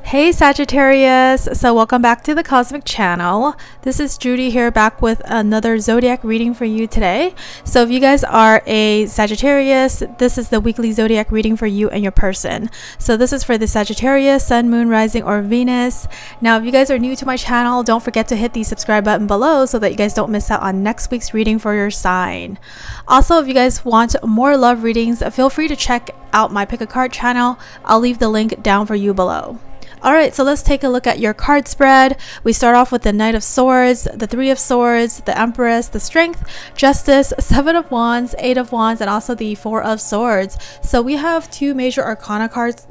Hey Sagittarius, so welcome back to the Cosmic Channel. This is Judy here, back with another zodiac reading for you today. So if you guys are a Sagittarius, this is the weekly zodiac reading for you and your person. So this is for the Sagittarius, Sun, Moon, Rising, or Venus. Now if you guys are new to my channel, don't forget to hit the subscribe button below so that you guys don't miss out on next week's reading for your sign. Also, if you guys want more love readings, feel free to check out my Pick a Card channel. I'll leave the link down for you below. Alright, so let's take a look at your card spread. We start off with the Knight of Swords, the Three of Swords, the Empress, the Strength, Justice, Seven of Wands, Eight of Wands, and also the Four of Swords. So we have three major arcana cards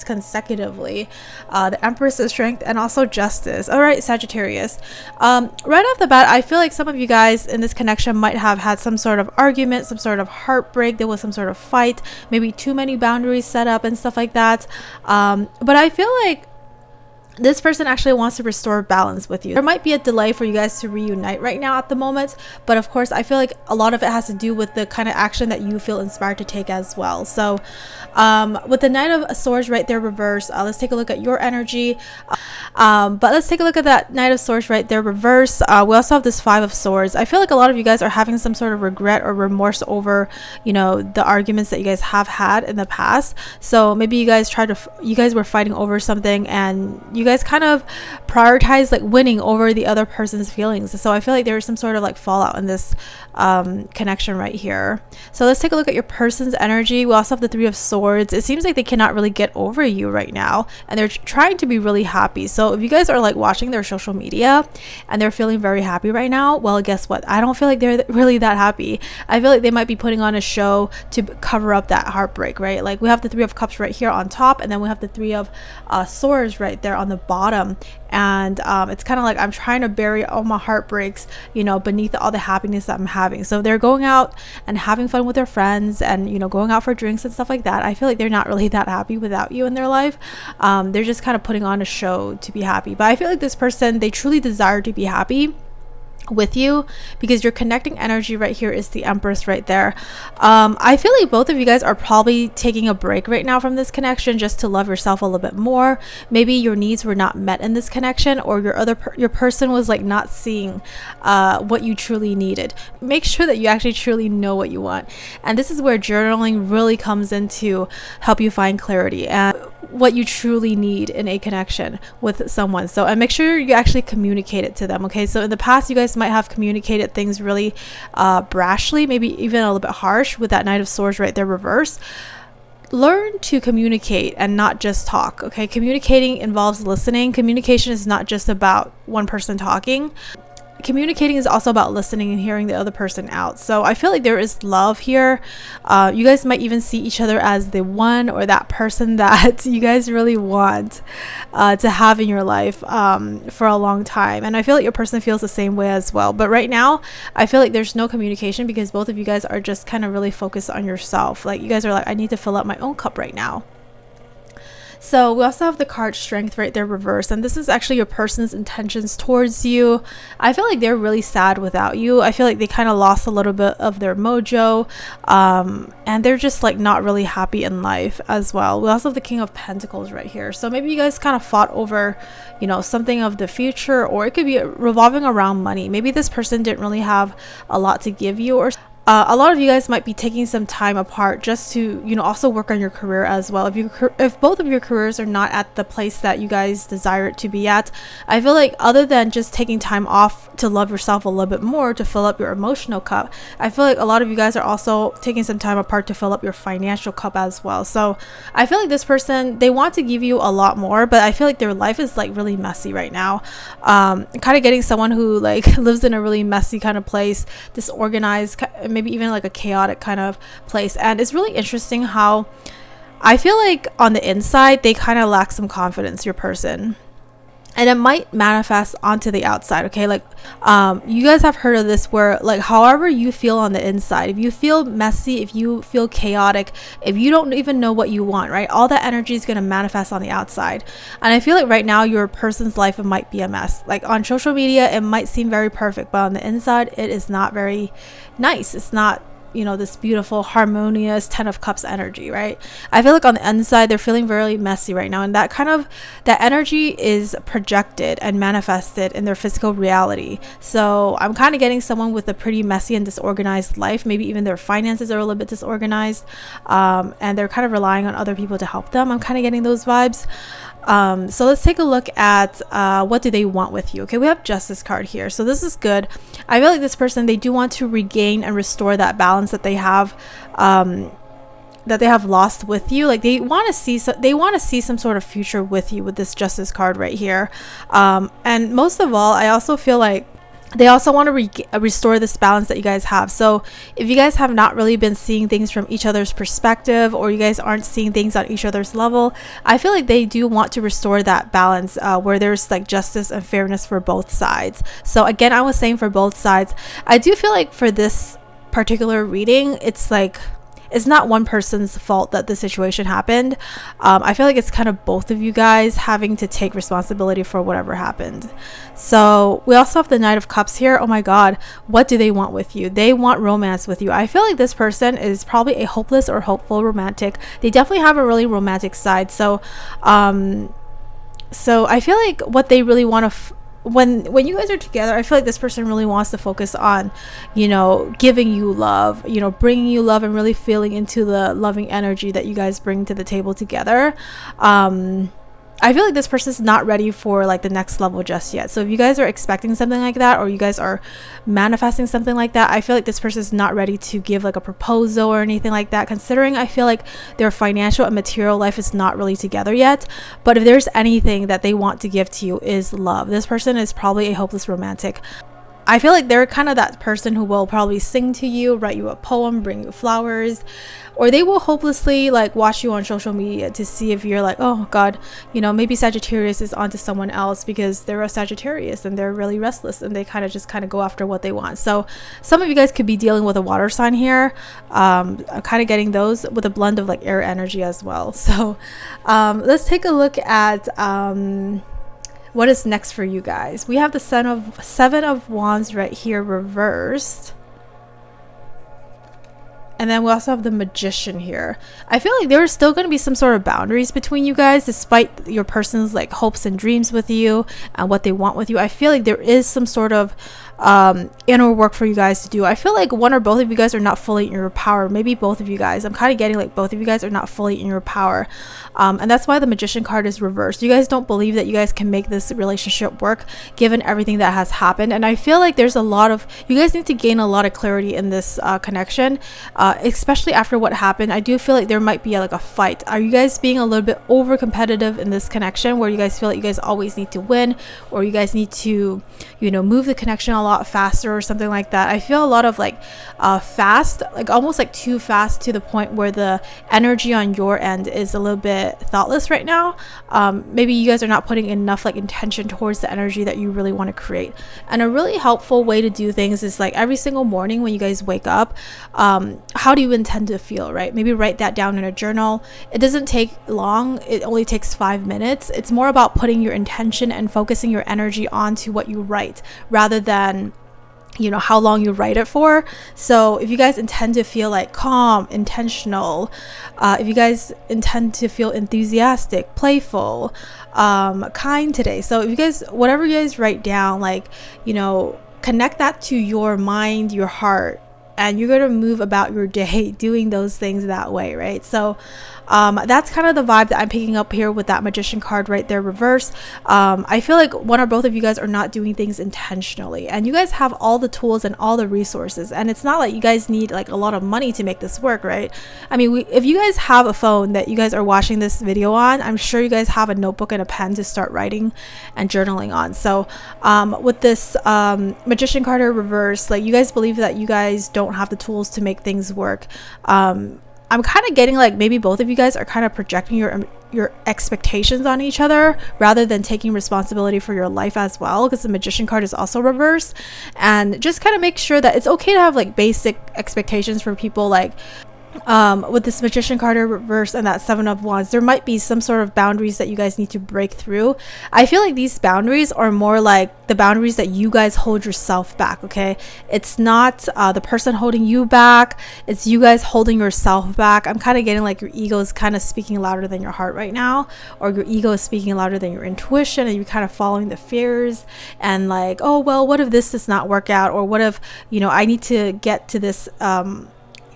consecutively. The Empress, the Strength, and also Justice. Alright, Sagittarius. Right off the bat, I feel like some of you guys in this connection might have had some sort of argument, some sort of heartbreak. There was some sort of fight, maybe too many boundaries set up and stuff like that. But I feel like this person actually wants to restore balance with you. There might be a delay for you guys to reunite right now at the moment, but of course I feel like a lot of it has to do with the kind of action that you feel inspired to take as well. So with the Knight of Swords right there reverse, let's take a look at your energy. But let's take a look at that Knight of Swords right there reverse. We also have this Five of Swords. I feel like a lot of you guys are having some sort of regret or remorse over, you know, the arguments that you guys have had in the past. So maybe you guys were fighting over something and you guys kind of prioritize like winning over the other person's feelings. So I feel like there is some sort of like fallout in this connection right here. So let's take a look at your person's energy. We also have the Three of Swords. It seems like they cannot really get over you right now and they're trying to be really happy. So if you guys are like watching their social media and they're feeling very happy right now, well, guess what? I don't feel like they're really that happy. I feel like they might be putting on a show to cover up that heartbreak, right? Like we have the Three of Cups right here on top, and then we have the Three of Swords right there on the bottom. And it's kind of like I'm trying to bury all my heartbreaks, you know, beneath all the happiness that I'm having. So they're going out and having fun with their friends and, you know, going out for drinks and stuff like that. I feel like they're not really that happy without you in their life. They're just kind of putting on a show to be happy. But I feel like this person, they truly desire to be happy with you because your connecting energy right here is the Empress right there. I feel like both of you guys are probably taking a break right now from this connection just to love yourself a little bit more. Maybe your needs were not met in this connection, or your person was like not seeing what you truly needed. Make sure that you actually truly know what you want, and this is where journaling really comes in to help you find clarity and what you truly need in a connection with someone. So and make sure you actually communicate it to them. Okay, so in the past you guys might have communicated things really brashly, maybe even a little bit harsh with that Knight of Swords right there reverse. Learn to communicate and not just talk. Okay, communicating involves listening. Communication is not just about one person talking. Communicating is also about listening and hearing the other person out. So I feel like there is love here. You guys might even see each other as the one or that person that you guys really want to have in your life for a long time. And I feel like your person feels the same way as well. But right now, I feel like there's no communication because both of you guys are just kind of really focused on yourself. Like you guys are like, I need to fill up my own cup right now. So we also have the card Strength right there reverse, and this is actually your person's intentions towards you. I feel like they're really sad without you. I feel like they kind of lost a little bit of their mojo, and they're just like not really happy in life as well. We also have the King of Pentacles right here. So maybe you guys kind of fought over, you know, something of the future, or it could be revolving around money. Maybe this person didn't really have a lot to give you, or a lot of you guys might be taking some time apart just to, you know, also work on your career as well. If both of your careers are not at the place that you guys desire it to be at, I feel like other than just taking time off to love yourself a little bit more, to fill up your emotional cup, I feel like a lot of you guys are also taking some time apart to fill up your financial cup as well. So I feel like this person, they want to give you a lot more, but I feel like their life is like really messy right now. Kind of getting someone who like lives in a really messy kind of place, disorganized, maybe even like a chaotic kind of place. And it's really interesting how I feel like on the inside they kind of lack some confidence, your person, and it might manifest onto the outside. Okay, like you guys have heard of this where like however you feel on the inside, if you feel messy, if you feel chaotic, if you don't even know what you want, right, all that energy is going to manifest on the outside. And I feel like right now your person's life, it might be a mess. Like on social media it might seem very perfect, but on the inside it is not very nice. It's not you know, this beautiful harmonious 10 of cups energy, right? I feel like on the inside they're feeling very messy right now, and that energy is projected and manifested in their physical reality. So I'm kind of getting someone with a pretty messy and disorganized life. Maybe even their finances are a little bit disorganized, and they're kind of relying on other people to help them. I'm kind of getting those vibes. So let's take a look at what do they want with you. Okay, we have Justice card here, so this is good. I feel like this person, they do want to regain and restore that balance that they have lost with you. Like they want to see some sort of future with you with this Justice card right here. And most of all, I also feel like they also want to restore this balance that you guys have. So if you guys have not really been seeing things from each other's perspective, or you guys aren't seeing things on each other's level, I feel like they do want to restore that balance where there's like justice and fairness for both sides. So again, I was saying for both sides. I do feel like for this particular reading, it's like it's not one person's fault that the situation happened. I feel like it's kind of both of you guys having to take responsibility for whatever happened. So we also have the Knight of Cups here. Oh my God, what do they want with you? They want romance with you. I feel like this person is probably a hopeless or hopeful romantic. They definitely have a really romantic side. So I feel like what they really want to when you guys are together, I feel like this person really wants to focus on, you know, giving you love, you know, bringing you love, and really feeling into the loving energy that you guys bring to the table together. I feel like this person's not ready for like the next level just yet. So if you guys are expecting something like that, or you guys are manifesting something like that, I feel like this person's not ready to give like a proposal or anything like that, considering I feel like their financial and material life is not really together yet. But if there's anything that they want to give to you is love. This person is probably a hopeless romantic. I feel like they're kind of that person who will probably sing to you, write you a poem, bring you flowers, or they will hopelessly like watch you on social media to see if you're like, oh God, you know, maybe Sagittarius is onto someone else because they're a Sagittarius and they're really restless and they kind of go after what they want. So some of you guys could be dealing with a water sign here. I'm kind of getting those with a blend of like air energy as well. So let's take a look at what is next for you guys. We have the Seven of Wands right here reversed. And then we also have the Magician here. I feel like there is still going to be some sort of boundaries between you guys, despite your person's like hopes and dreams with you and what they want with you. I feel like there is some sort of inner work for you guys to do. I feel like one or both of you guys are not fully in your power. Maybe both of you guys. I'm kind of getting like both of you guys are not fully in your power. And that's why the Magician card is reversed. You guys don't believe that you guys can make this relationship work given everything that has happened. And I feel like there's a lot of, you guys need to gain a lot of clarity in this connection, especially after what happened. I do feel like there might be like a fight. Are you guys being a little bit over competitive in this connection, where you guys feel like you guys always need to win, or you guys need to, you know, move the connection a lot faster or something like that? I feel a lot of like fast, like almost like too fast, to the point where the energy on your end is a little bit thoughtless right now. Maybe you guys are not putting enough like intention towards the energy that you really want to create. And a really helpful way to do things is like every single morning when you guys wake up, how do you intend to feel, right? Maybe write that down in a journal. It doesn't take long. It only takes 5 minutes. It's more about putting your intention and focusing your energy onto what you write, rather than, you know, how long you write it for. So if you guys intend to feel like calm, intentional, if you guys intend to feel enthusiastic, playful, kind today, so if you guys, whatever you guys write down, like, you know, connect that to your mind, your heart, and you're going to move about your day doing those things that way, right? So that's kind of the vibe that I'm picking up here with that Magician card right there reversed. I feel like one or both of you guys are not doing things intentionally, and you guys have all the tools and all the resources, and it's not like you guys need like a lot of money to make this work, right? I mean, if you guys have a phone that you guys are watching this video on, I'm sure you guys have a notebook and a pen to start writing and journaling on. So with this Magician card reverse, like you guys believe that you guys don't have the tools to make things work. I'm kind of getting like maybe both of you guys are kind of projecting your expectations on each other rather than taking responsibility for your life as well, because the Magician card is also reversed. And just kind of make sure that it's okay to have like basic expectations from people, like with this Magician card in reverse and that Seven of Wands, there might be some sort of boundaries that you guys need to break through. I feel like these boundaries are more like the boundaries that you guys hold yourself back, okay? It's not the person holding you back, it's you guys holding yourself back. I'm kind of getting like your ego is kind of speaking louder than your heart right now, or your ego is speaking louder than your intuition, and you're kind of following the fears and like, oh well, what if this does not work out, or what if, you know, I need to get to this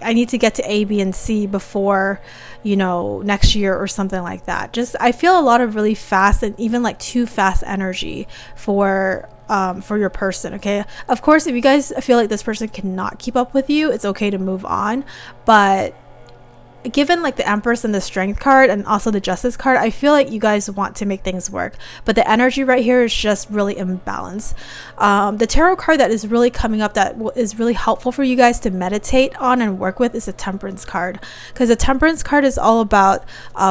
I need to get to A, B, and C before, you know, next year or something like that. Just, I feel a lot of really fast and even like too fast energy for your person. Okay, of course, if you guys feel like this person cannot keep up with you, it's okay to move on, but given like the Empress and the Strength card and also the Justice card, I feel like you guys want to make things work, but the energy right here is just really imbalanced. The tarot card that is really coming up that is really helpful for you guys to meditate on and work with is the Temperance card, because the Temperance card is all about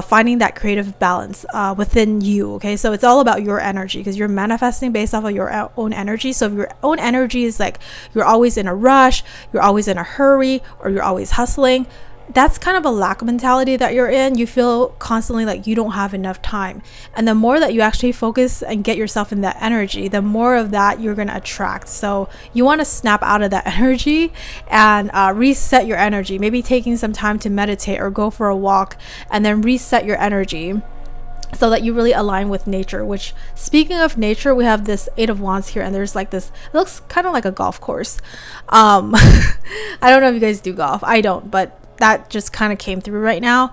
finding that creative balance within you. Okay, so it's all about your energy, because you're manifesting based off of your own energy. So if your own energy is like you're always in a rush, you're always in a hurry, or you're always hustling, that's kind of a lack mentality that you're in. You feel constantly like you don't have enough time, and the more that you actually focus and get yourself in that energy, the more of that you're going to attract. So you want to snap out of that energy and reset your energy, maybe taking some time to meditate or go for a walk, and then reset your energy so that you really align with nature. Which, speaking of nature, we have this Eight of Wands here, and there's like this, it looks kind of like a golf course. I don't know if you guys do golf. I don't, but that just kind of came through right now.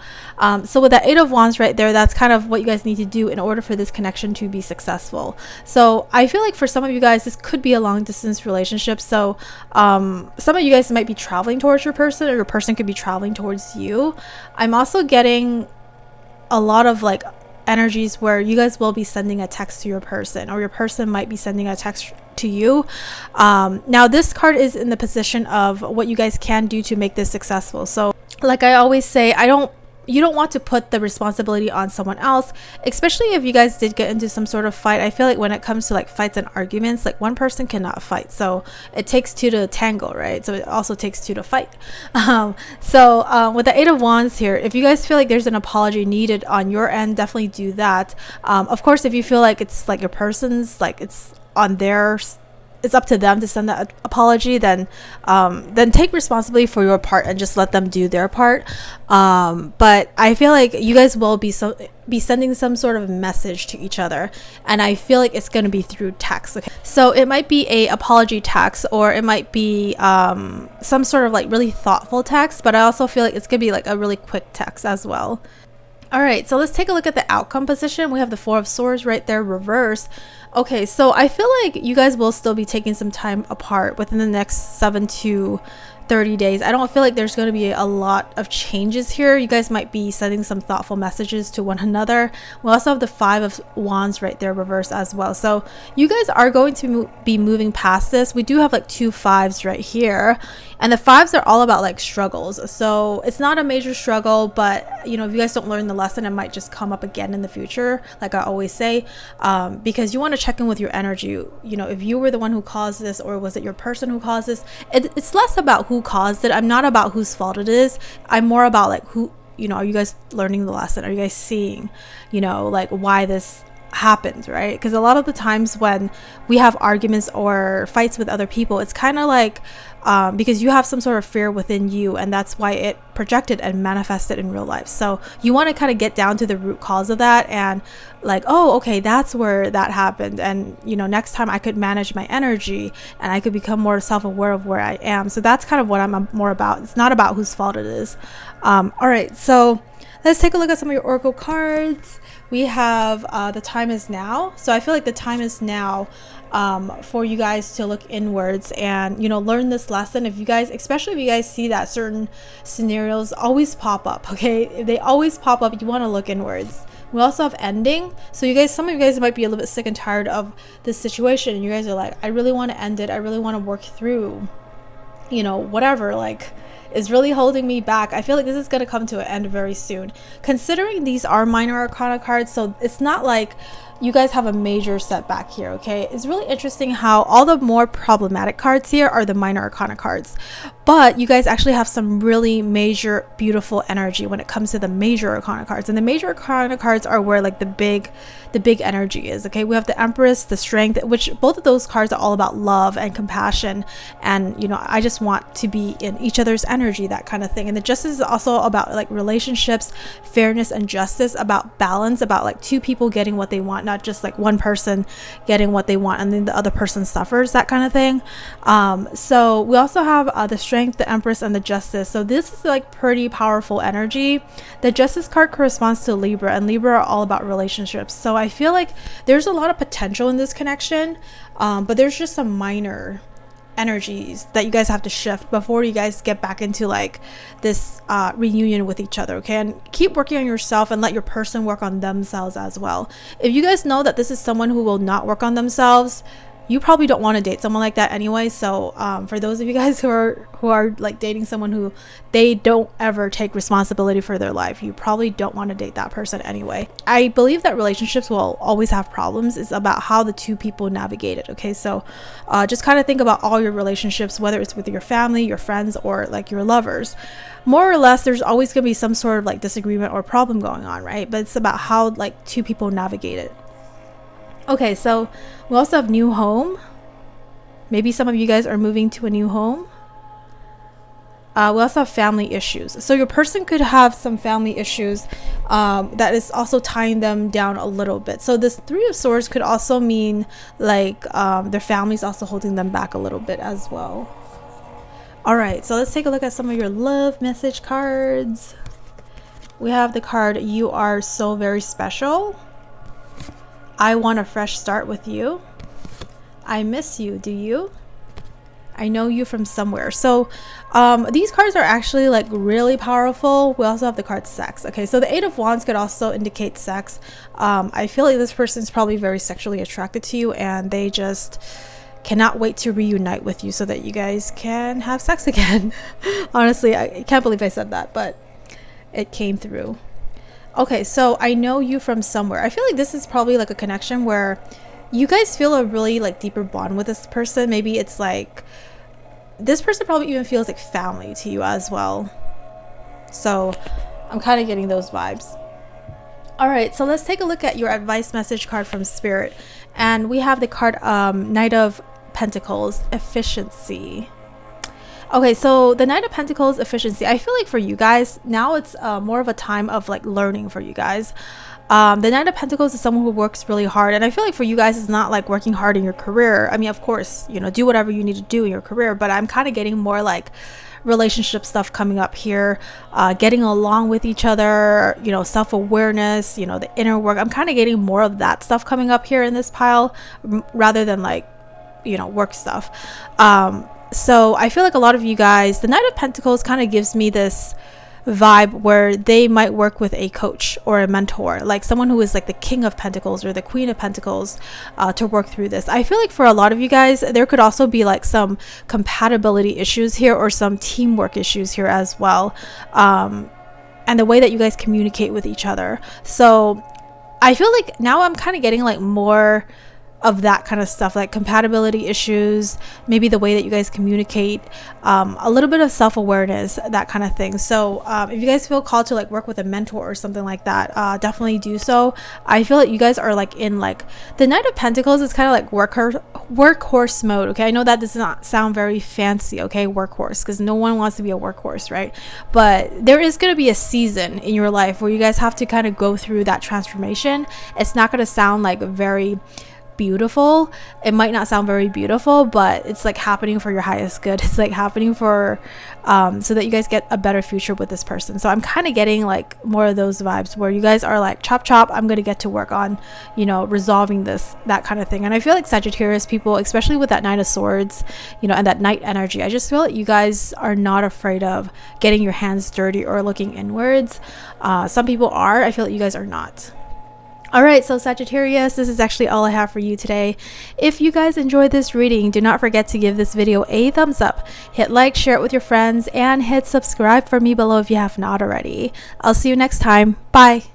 So with that Eight of Wands right there, that's kind of what you guys need to do in order for this connection to be successful. So I feel like for some of you guys, this could be a long distance relationship. So some of you guys might be traveling towards your person, or your person could be traveling towards you. I'm also getting a lot of like energies where you guys will be sending a text to your person, or your person might be sending a text to you. Now this card is in the position of what you guys can do to make this successful. So like I always say, you don't want to put the responsibility on someone else, especially if you guys did get into some sort of fight. I feel like when it comes to like fights and arguments, like one person cannot fight, so it takes two to tangle, right? So it also takes two to fight. With the Eight of Wands here, if you guys feel like there's an apology needed on your end, definitely do that. Of course, if you feel like it's like your person's, like it's on their, it's up to them to send that apology, then take responsibility for your part and just let them do their part. But I feel like you guys will be sending some sort of message to each other, and I feel like it's going to be through text. Okay, so it might be a apology text, or it might be some sort of like really thoughtful text, but I also feel like it's going to be like a really quick text as well. All right, so let's take a look at the outcome position. We have the Four of Swords right there reversed. Okay, so I feel like you guys will still be taking some time apart within the next 7 to 30 days. I don't feel like there's going to be a lot of changes here. You guys might be sending some thoughtful messages to one another. We also have the Five of Wands right there reversed as well. So you guys are going to be moving past this. We do have like two fives right here, and the fives are all about like struggles. So it's not a major struggle, but you know, if you guys don't learn the lesson, it might just come up again in the future, like I always say, because you want to check in with your energy. You know, if you were the one who caused this, or was it your person who caused this, it's less about who caused it. I'm not about whose fault it is. I'm more about like who, you know, are you guys learning the lesson? Are you guys seeing, you know, like why this happened, right? Because a lot of the times when we have arguments or fights with other people, it's kind of like because you have some sort of fear within you, and that's why it projected and manifested in real life. So you want to kind of get down to the root cause of that, and like, oh, okay, that's where that happened, and you know, next time I could manage my energy and I could become more self-aware of where I am. So that's kind of what I'm more about. It's not about whose fault it is. All right, so let's take a look at some of your oracle cards. We have the time is now. So I feel like the time is now for you guys to look inwards and, you know, learn this lesson. If you guys, especially if you guys see that certain scenarios always pop up, okay, if they always pop up, you want to look inwards. We also have ending. So you guys, some of you guys might be a little bit sick and tired of this situation, and you guys are like, I really want to end it. I really want to work through, you know, whatever, like, is really holding me back. I feel like this is going to come to an end very soon, considering these are minor arcana cards. So it's not like, you guys have a major setback here, okay? It's really interesting how all the more problematic cards here are the minor arcana cards, but you guys actually have some really major beautiful energy when it comes to the major arcana cards. And the major arcana cards are where like the big energy is, okay? We have the Empress, the Strength, which both of those cards are all about love and compassion, and you know, I just want to be in each other's energy, that kind of thing. And the Justice is also about like relationships, fairness and justice, about balance, about like two people getting what they want, not just like one person getting what they want and then the other person suffers, that kind of thing. So we also have the Strength, the Empress, and the Justice. So this is like pretty powerful energy. The Justice card corresponds to Libra, and Libra are all about relationships. So I feel like there's a lot of potential in this connection, but there's just some minor energies that you guys have to shift before you guys get back into like this reunion with each other, okay? And keep working on yourself and let your person work on themselves as well. If you guys know that this is someone who will not work on themselves, you probably don't want to date someone like that anyway. So for those of you guys who are like dating someone who they don't ever take responsibility for their life, you probably don't want to date that person anyway. I believe that relationships will always have problems. It's about how the two people navigate it, okay? So just kind of think about all your relationships, whether it's with your family, your friends, or like your lovers. More or less, there's always going to be some sort of like disagreement or problem going on, right? But it's about how like two people navigate it. Okay, so we also have new home. Maybe some of you guys are moving to a new home. We also have family issues. So your person could have some family issues that is also tying them down a little bit. So this Three of Swords could also mean like their family's also holding them back a little bit as well. All right, so let's take a look at some of your love message cards. We have the card, You Are So Very Special. I want a fresh start with you. I miss you, do you? I know you from somewhere. So these cards are actually like really powerful. We also have the card Sex. Okay, so the Eight of Wands could also indicate sex. I feel like this person is probably very sexually attracted to you, and they just cannot wait to reunite with you so that you guys can have sex again. Honestly, I can't believe I said that, but it came through. Okay, so I know you from somewhere. I feel like this is probably like a connection where you guys feel a really like deeper bond with this person. Maybe it's like this person probably even feels like family to you as well. So I'm kind of getting those vibes. All right, so let's take a look at your advice message card from Spirit. And we have the card Knight of Pentacles, Efficiency. Okay, so the Knight of Pentacles, efficiency. I feel like for you guys, now it's more of a time of like learning for you guys. The Knight of Pentacles is someone who works really hard. And I feel like for you guys, it's not like working hard in your career. I mean, of course, you know, do whatever you need to do in your career. But I'm kind of getting more like relationship stuff coming up here. Getting along with each other, you know, self-awareness, you know, the inner work. I'm kind of getting more of that stuff coming up here in this pile rather than like, you know, work stuff. So I feel like a lot of you guys, the Knight of Pentacles kind of gives me this vibe where they might work with a coach or a mentor, like someone who is like the King of Pentacles or the Queen of Pentacles to work through this. I feel like for a lot of you guys, there could also be like some compatibility issues here or some teamwork issues here as well. And the way that you guys communicate with each other. So I feel like now I'm kind of getting like more of that kind of stuff, like compatibility issues, maybe the way that you guys communicate, a little bit of self-awareness, that kind of thing. So if you guys feel called to like work with a mentor or something like that, definitely do so. I feel like you guys are like in like the Knight of Pentacles is kind of like workhorse mode. Okay, I know that does not sound very fancy, okay, workhorse, because no one wants to be a workhorse, right? But there is going to be a season in your life where you guys have to kind of go through that transformation. It's not going to sound like very beautiful. It might not sound very beautiful, but it's like happening for your highest good. It's like happening for so that you guys get a better future with this person. So I'm kind of getting like more of those vibes where you guys are like, chop chop, I'm gonna get to work on, you know, resolving this, that kind of thing. And I feel like Sagittarius people, especially with that Knight of Swords, you know, and that Knight energy, I just feel like you guys are not afraid of getting your hands dirty or looking inwards. Some people are. I feel like you guys are not. All right, so Sagittarius, this is actually all I have for you today. If you guys enjoyed this reading, do not forget to give this video a thumbs up, hit like, share it with your friends, and hit subscribe for me below if you have not already. I'll see you next time. Bye.